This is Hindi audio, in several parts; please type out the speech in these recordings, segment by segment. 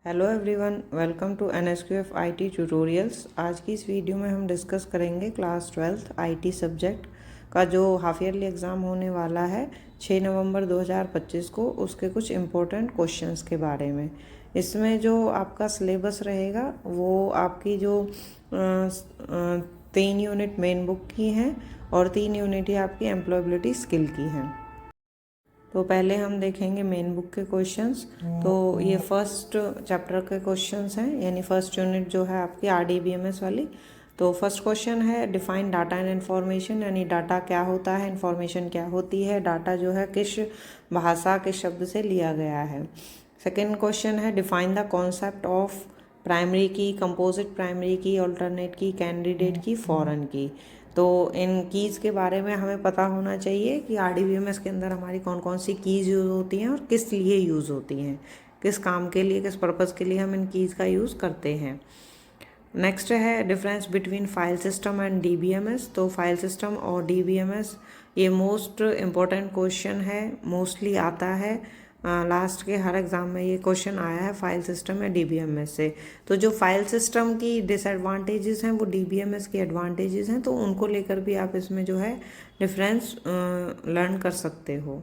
Hello everyone, welcome to NSQF IT tutorials. आज की इस वीडियो में हम डिस्कस करेंगे क्लास 12th IT सब्जेक्ट का जो हाफ ईयरली एग्ज़ाम होने वाला है 6 नवंबर 2025 को, उसके कुछ इम्पोर्टेंट क्वेश्चंस के बारे में। इसमें जो आपका सिलेबस रहेगा वो आपकी जो 3 यूनिट मेन बुक की हैं और 3 यूनिट ही आपकी एम्प्लॉयबिलिटी स्किल की हैं। तो पहले हम देखेंगे मेन बुक के क्वेश्चंस। तो ये फर्स्ट चैप्टर के क्वेश्चंस हैं, यानी फर्स्ट यूनिट जो है आपकी RDBMS वाली। तो फर्स्ट क्वेश्चन है डिफाइन डाटा एंड इन्फॉर्मेशन, यानी डाटा क्या होता है, इन्फॉर्मेशन क्या होती है, डाटा जो है किस भाषा के शब्द से लिया गया है। सेकेंड क्वेश्चन है define the concept of primary की, कंपोजिट प्राइमरी की, अल्टरनेट की, कैंडिडेट की, फॉरेन की। तो इन कीज़ के बारे में हमें पता होना चाहिए कि RDBMS के अंदर हमारी कौन कौन सी कीज़ यूज़ होती हैं और किस लिए यूज़ होती हैं, किस काम के लिए, किस पर्पज़ के लिए हम इन कीज़ का यूज़ करते हैं। नेक्स्ट है difference between file system and DBMS। तो फाइल सिस्टम और DBMS ये मोस्ट इम्पॉर्टेंट क्वेश्चन है, मोस्टली आता है लास्ट के हर एग्ज़ाम में ये क्वेश्चन आया है फाइल सिस्टम या DBMS से। तो जो फाइल सिस्टम की डिसएडवांटेजेस हैं वो DBMS की एडवांटेजेस हैं, तो उनको लेकर भी आप इसमें जो है डिफरेंस लर्न कर सकते हो।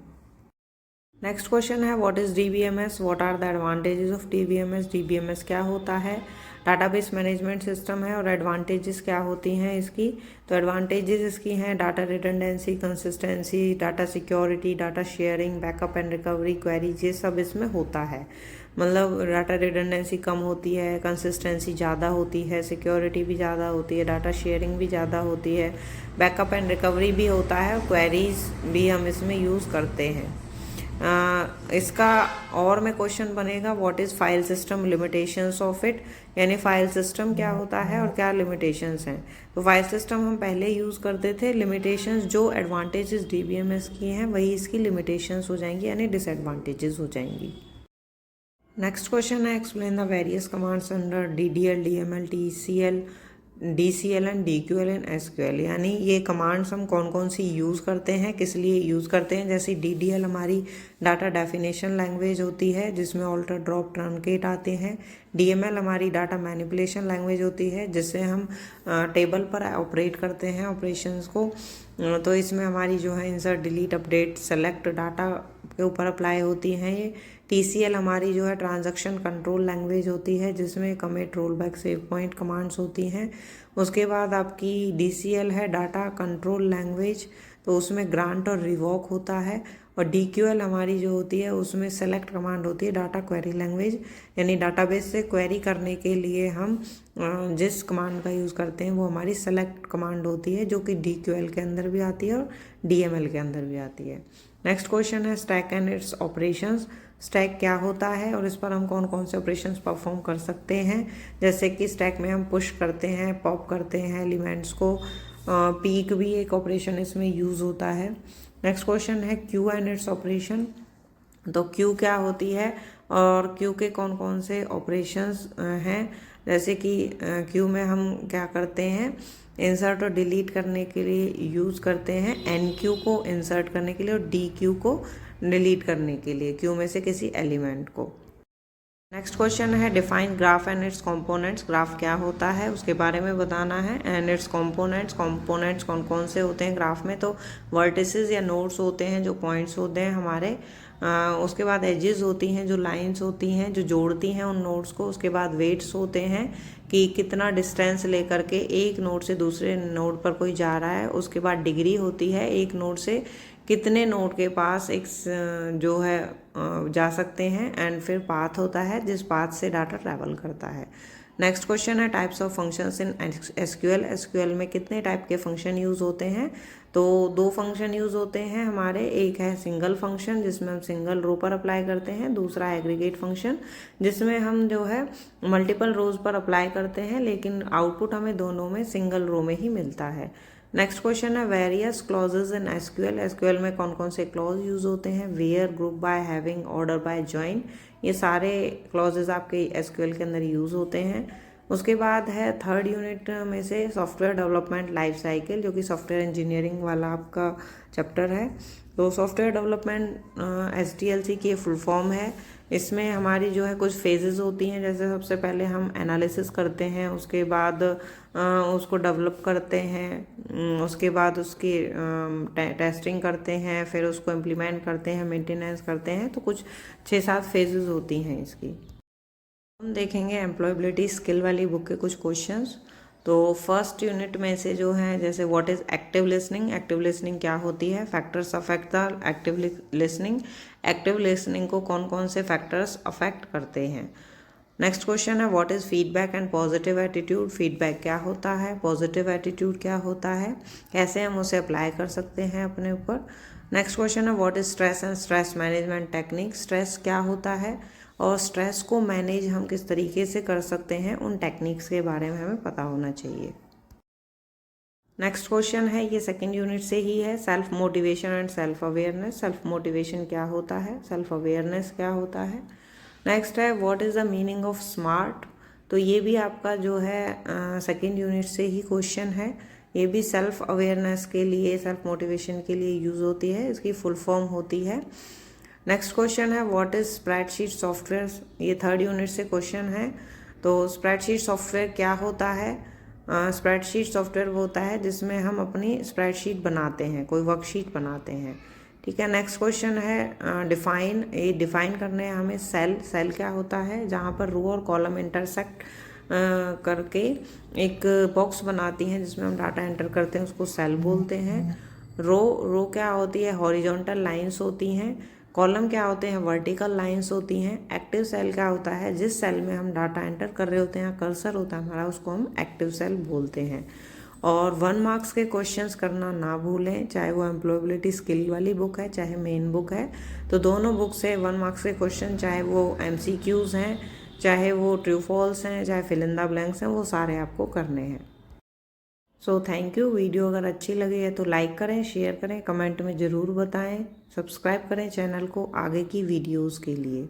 नेक्स्ट क्वेश्चन है what is DBMS, what are the advantages of DBMS। DBMS क्या होता है, डाटाबेस मैनेजमेंट सिस्टम है और एडवांटेजेस क्या होती हैं इसकी। तो एडवांटेजेस इसकी हैं data redundancy, consistency, data security, data sharing, backup and recovery, queries, ये सब इसमें होता है। मतलब डाटा रिडंडेंसी कम होती है, कंसिस्टेंसी ज़्यादा होती है, सिक्योरिटी भी ज़्यादा होती है, डाटा शेयरिंग भी ज़्यादा होती है, बैकअप एंड रिकवरी भी होता है और क्वेरीज भी हम इसमें यूज़ करते हैं। इसका और में क्वेश्चन बनेगा what is file system, limitations of it, यानी फाइल सिस्टम क्या होता है और क्या लिमिटेशंस हैं। तो फाइल सिस्टम हम पहले यूज़ करते थे, लिमिटेशंस जो एडवांटेजेस DBMS की हैं वही इसकी लिमिटेशंस हो जाएंगी, यानी डिसएडवांटेजेस हो जाएंगी। नेक्स्ट क्वेश्चन है explain the various commands under DDL, DML, TCL, DCL and DQL and SQL, यानी ये कमांड्स हम कौन कौन सी यूज़ करते हैं, किस लिए यूज़ करते हैं। जैसे DDL हमारी डाटा डेफिनेशन लैंग्वेज होती है जिसमें ऑल्टर, ड्रॉप, ट्रंकेट आते हैं। DML हमारी डाटा मैनिपुलेशन लैंग्वेज होती है जिससे हम टेबल पर ऑपरेट करते हैं ऑपरेशंस को। तो इसमें हमारी जो है insert, delete, update, select data के ऊपर अप्लाई होती हैं ये। TCL हमारी जो है ट्रांजैक्शन कंट्रोल लैंग्वेज होती है जिसमें commit, roll back, save point commands होती हैं। उसके बाद आपकी DCL है डाटा कंट्रोल लैंग्वेज, तो उसमें ग्रांट और रिवॉक होता है। और DQL हमारी जो होती है उसमें सेलेक्ट कमांड होती है, डाटा क्वेरी लैंग्वेज, यानी डाटाबेस से क्वेरी करने के लिए हम जिस कमांड का यूज़ करते हैं वो हमारी सेलेक्ट कमांड होती है, जो कि DQL के अंदर भी आती है और DML के अंदर भी आती है। नेक्स्ट क्वेश्चन है stack and it's operations. Stack क्या होता है और इस पर हम कौन कौन से ऑपरेशंस परफॉर्म कर सकते हैं। जैसे कि स्टैक में हम पुश करते हैं, पॉप करते हैं एलिमेंट्स को, पीक भी एक ऑपरेशन इसमें यूज़ होता है। नेक्स्ट क्वेश्चन है क्यू एंड इट्स ऑपरेशन। तो क्यू क्या होती है और क्यू के कौन कौन से ऑपरेशंस हैं। जैसे कि क्यू में हम क्या करते हैं, इंसर्ट और डिलीट करने के लिए यूज़ करते हैं, NQ को इंसर्ट करने के लिए और DQ को डिलीट करने के लिए, क्यू में से किसी एलिमेंट को। नेक्स्ट क्वेश्चन है define graph and it's components. Graph क्या होता है उसके बारे में बताना है। एंड इट्स कंपोनेंट्स, कंपोनेंट्स कौन कौन से होते हैं ग्राफ में। तो वर्टिसेस या नोड्स होते हैं जो पॉइंट्स होते हैं हमारे। उसके बाद एजेस होती हैं जो लाइंस होती हैं जो जोड़ती हैं उन नोड्स को। उसके बाद वेट्स होते हैं कि कितना डिस्टेंस लेकर के एक नोड से दूसरे नोड पर कोई जा रहा है। उसके बाद डिग्री होती है एक नोड से कितने नोड के पास एक जो है जा सकते हैं। एंड फिर पाथ होता है जिस पाथ से डाटा ट्रैवल करता है। नेक्स्ट क्वेश्चन है types of functions in SQL। SQL में कितने टाइप के फंक्शन यूज़ होते हैं। तो 2 फंक्शन यूज़ होते हैं हमारे, एक है सिंगल फंक्शन जिसमें हम सिंगल रो पर अप्लाई करते हैं, दूसरा एग्रीगेट फंक्शन जिसमें हम जो है मल्टीपल रोज पर अप्लाई करते हैं लेकिन आउटपुट हमें दोनों में सिंगल रो में ही मिलता है। नेक्स्ट क्वेश्चन है वेरियस क्लॉजेज इन SQL। SQL में कौन कौन से क्लॉज यूज़ होते हैं। Where, group by, having, order by, join, ये सारे क्लॉजेज आपके SQL के अंदर यूज़ होते हैं। उसके बाद है थर्ड यूनिट में से सॉफ्टवेयर डेवलपमेंट लाइफ साइकिल, जो कि सॉफ्टवेयर इंजीनियरिंग वाला आपका चैप्टर है। तो सॉफ्टवेयर डेवलपमेंट SDLC की फुल फॉर्म है इसमें हमारी जो है कुछ फेजेस होती हैं, जैसे सबसे पहले हम एनालिसिस करते हैं, उसके बाद उसको डेवलप करते हैं, उसके बाद उसकी टेस्टिंग करते हैं, फिर उसको इम्प्लीमेंट करते हैं, मेंटेनेंस करते हैं। तो कुछ 6-7 फेजेस होती हैं इसकी। हम देखेंगे एम्प्लॉयबिलिटी स्किल वाली बुक के कुछ क्वेश्चंस। तो फर्स्ट यूनिट में से जो है, जैसे what is active listening, active listening क्या होती है, factors affect the active listening, active listening को कौन कौन से फैक्टर्स अफेक्ट करते हैं। नेक्स्ट क्वेश्चन है what is feedback and positive attitude, feedback क्या होता है, पॉजिटिव एटीट्यूड क्या होता है, कैसे हम उसे अप्लाई कर सकते हैं अपने ऊपर। नेक्स्ट क्वेश्चन है what is stress and stress management technique, stress क्या होता है और स्ट्रेस को मैनेज हम किस तरीके से कर सकते हैं, उन टेक्निक्स के बारे में हमें पता होना चाहिए। नेक्स्ट क्वेश्चन है, ये सेकेंड यूनिट से ही है, self motivation and self awareness. Self motivation क्या होता है, सेल्फ अवेयरनेस क्या होता है। नेक्स्ट है what is the meaning of smart. तो ये भी आपका जो है सेकेंड यूनिट से ही क्वेश्चन है। ये भी सेल्फ अवेयरनेस के लिए, सेल्फ मोटिवेशन के लिए यूज़ होती है, इसकी फुल फॉर्म होती है। नेक्स्ट क्वेश्चन है व्हाट इज़ स्प्रेडशीट सॉफ्टवेयर, ये थर्ड यूनिट से क्वेश्चन है। तो स्प्रेडशीट सॉफ्टवेयर क्या होता है। स्प्रेडशीट सॉफ्टवेयर वो होता है जिसमें हम अपनी स्प्रेडशीट बनाते हैं, कोई वर्कशीट बनाते हैं। ठीक है। नेक्स्ट क्वेश्चन है डिफाइन, ये डिफाइन करने हैं हमें सेल। सेल क्या होता है, जहाँ पर रो और कॉलम इंटरसेक्ट करके एक बॉक्स बनाती हैं जिसमें हम डाटा एंटर करते हैं, उसको सेल बोलते हैं। रो क्या होती है, हॉरिजॉन्टल लाइंस होती हैं। कॉलम क्या होते हैं, वर्टिकल लाइंस होती हैं। एक्टिव सेल क्या होता है, जिस सेल में हम डाटा एंटर कर रहे होते हैं, कर्सर होता है हमारा, उसको हम एक्टिव सेल बोलते हैं। और 1 मार्क्स के क्वेश्चंस करना ना भूलें, चाहे वो एम्प्लॉयबिलिटी स्किल वाली बुक है, चाहे मेन बुक है। तो दोनों बुक से 1 मार्क्स के क्वेश्चन, चाहे वो MCQs हैं, चाहे वो ट्रू फॉल्स हैं, चाहे फिल इन द ब्लैंक्स हैं, वो सारे आपको करने हैं। So thank you. वीडियो अगर अच्छी लगी है तो लाइक करें, शेयर करें, कमेंट में ज़रूर बताएं, सब्सक्राइब करें चैनल को आगे की वीडियोस के लिए।